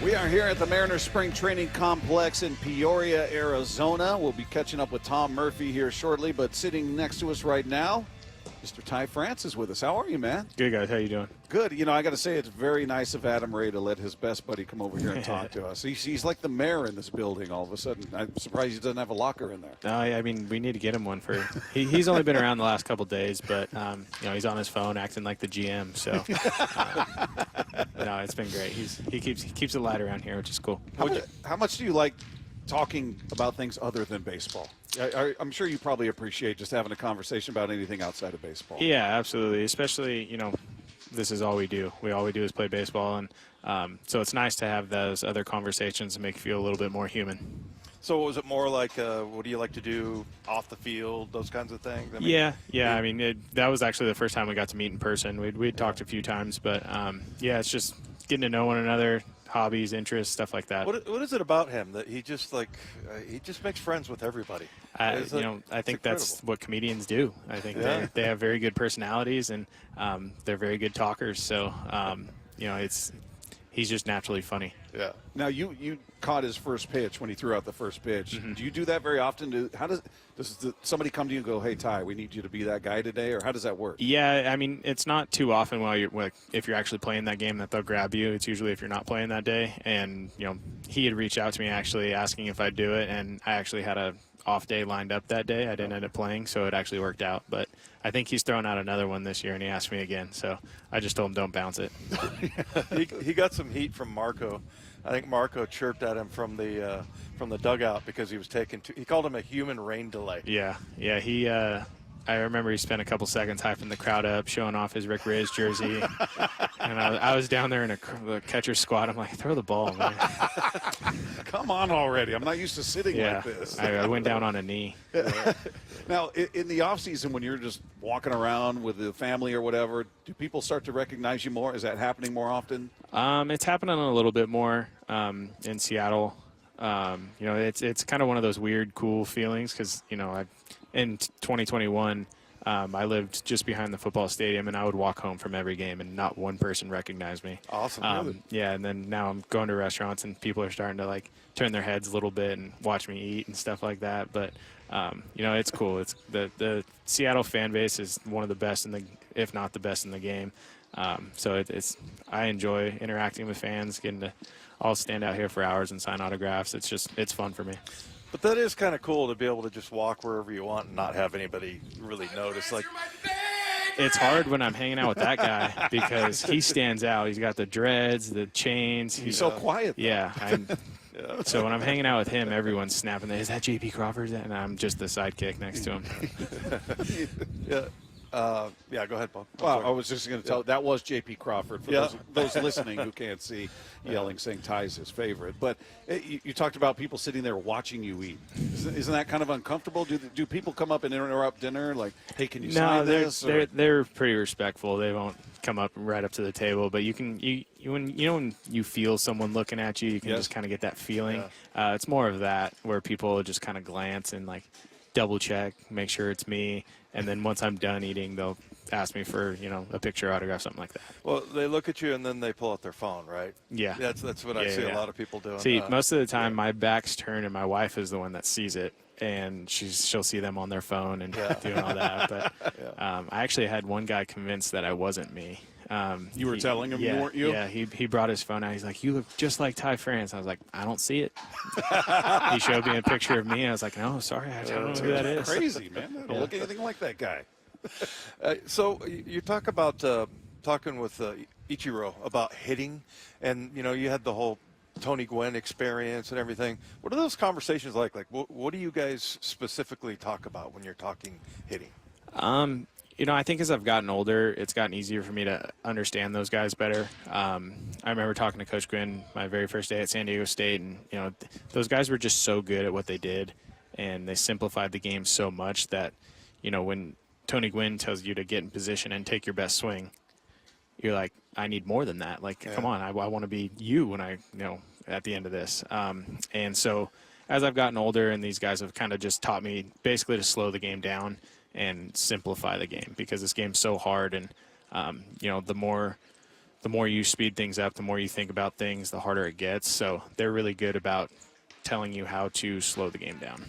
We are here at the Mariners Spring Training Complex in Peoria, Arizona. We'll be catching up with Tom Murphy here shortly, but sitting next to us right now, Mr. Ty France is with us. How are you, man? Good, guys. How you doing? Good. You know, I got to say, it's very nice of Adam Ray to let his best buddy come over here and talk to us. He's like the mayor in this building all of a sudden. I'm surprised he doesn't have a locker in there. No, I mean, we need to get him one for – he's only been around the last couple days, but, you know, he's on his phone acting like the GM. So, no, it's been great. He keeps it light around here, which is cool. How much do you like talking about things other than baseball? I'm sure you probably appreciate just having a conversation about anything outside of baseball. Yeah, absolutely. Especially, you know, this is all we do. All we do is play baseball, and so it's nice to have those other conversations to make you feel a little bit more human. So was it more like, what do you like to do off the field, those kinds of things? I mean, yeah. I mean, that was actually the first time we got to meet in person. We'd talked a few times, but, yeah, it's just getting to know one another, hobbies, interests, stuff like that. What is it about him that he just he just makes friends with everybody? I think that's what comedians do. I think they have very good personalities, and they're very good talkers. So, you know, he's just naturally funny. Yeah. Now, you caught his first pitch when he threw out the first pitch. Mm-hmm. Do you do that very often? Does somebody come to you and go, "Hey, Ty, we need you to be that guy today," or how does that work? Yeah, I mean, it's not too often if you're actually playing that game that they'll grab you. It's usually if you're not playing that day. And, you know, he had reached out to me actually asking if I'd do it, and I actually had a off day lined up that day. I didn't end up playing, so it actually worked out. But I think he's throwing out another one this year, and he asked me again. So I just told him don't bounce it. he got some heat from Marco. I think Marco chirped at him from the dugout because he was he called him a human rain delay. Yeah. He I remember he spent a couple seconds hyping the crowd up, showing off his Rick Riz jersey. And I was down there in a catcher's squat. I'm like, throw the ball, man. Come on already. I'm not used to sitting like this. I went down on a knee. Now, in the offseason, when you're just walking around with the family or whatever, do people start to recognize you more? Is that happening more often? It's happening a little bit more in Seattle. You know, it's kind of one of those weird, cool feelings because, you know, in 2021, I lived just behind the football stadium, and I would walk home from every game, and not one person recognized me. Awesome. Yeah, and then now I'm going to restaurants, and people are starting to, like, turn their heads a little bit and watch me eat and stuff like that. But, you know, it's cool. It's the Seattle fan base is one of the best if not the best in the game. So I enjoy interacting with fans, getting to all stand out here for hours and sign autographs. It's fun for me. But that is kind of cool to be able to just walk wherever you want and not have anybody really notice. Like, it's hard when I'm hanging out with that guy because he stands out. He's got the dreads, the chains. He's so quiet. Yeah. So when I'm hanging out with him, everyone's snapping. Is that J.P. Crawford? And I'm just the sidekick next to him. Yeah, go ahead, Paul. Well, I was just going to tell that was J.P. Crawford for those listening who can't see, yelling, saying Ty's his favorite. But you talked about people sitting there watching you eat. Isn't that kind of uncomfortable? Do people come up and interrupt dinner like, hey, can you sign this? No, they're pretty respectful. They won't come up right up to the table. But when you feel someone looking at you, you can just kind of get that feeling. Yeah. It's more of that where people just kind of glance and like double check, make sure it's me. And then once I'm done eating, they'll ask me for, you know, a picture, autograph, something like that. Well, they look at you and then they pull out their phone, right? Yeah. That's what I see a lot of people doing. See, most of the time my back's turned and my wife is the one that sees it. And she'll see them on their phone and doing all that. But I actually had one guy convinced that I wasn't me. You were telling him you weren't you? Yeah, he brought his phone out. He's like, you look just like Ty France. I was like, I don't see it. He showed me a picture of me, and I was like, no, sorry, I don't know who that is. Crazy, man. I don't look anything like that guy. So you talk about talking with Ichiro about hitting, and, you know, you had the whole Tony Gwynn experience and everything. What are those conversations like? Like, what do you guys specifically talk about when you're talking hitting? You know, I think as I've gotten older, it's gotten easier for me to understand those guys better. I remember talking to Coach Gwynn my very first day at San Diego State, and, you know, those guys were just so good at what they did, and they simplified the game so much that, you know, when Tony Gwynn tells you to get in position and take your best swing, you're like, I need more than that. Like, come on, I want to be you when at the end of this. And so as I've gotten older, and these guys have kind of just taught me basically to slow the game down and simplify the game, because this game's so hard. And, you know, the more the more you speed things up, the more you think about things, the harder it gets. So they're really good about telling you how to slow the game down.